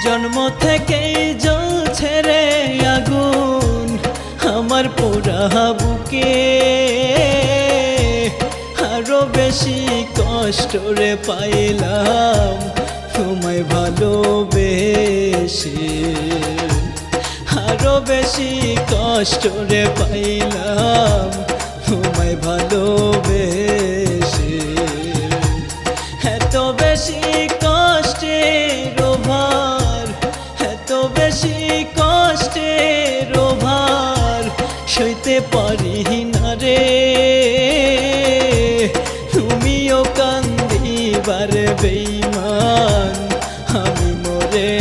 জন্ম থেকেই জ্বলছে রে আগুন আমার পোড়া বুকে, আরো বেশি কষ্ট রে পাইলাম তোমায় ভালোবেসে, আরো বেশি কষ্ট রে পাইলাম তোমায় ভালোবেসে। এত বেশি কষ্টের ভার, এত বেশি কষ্টের ভার সইতে পারি না রে, তুমিও কান্দিবার বেঈমান আমি মরে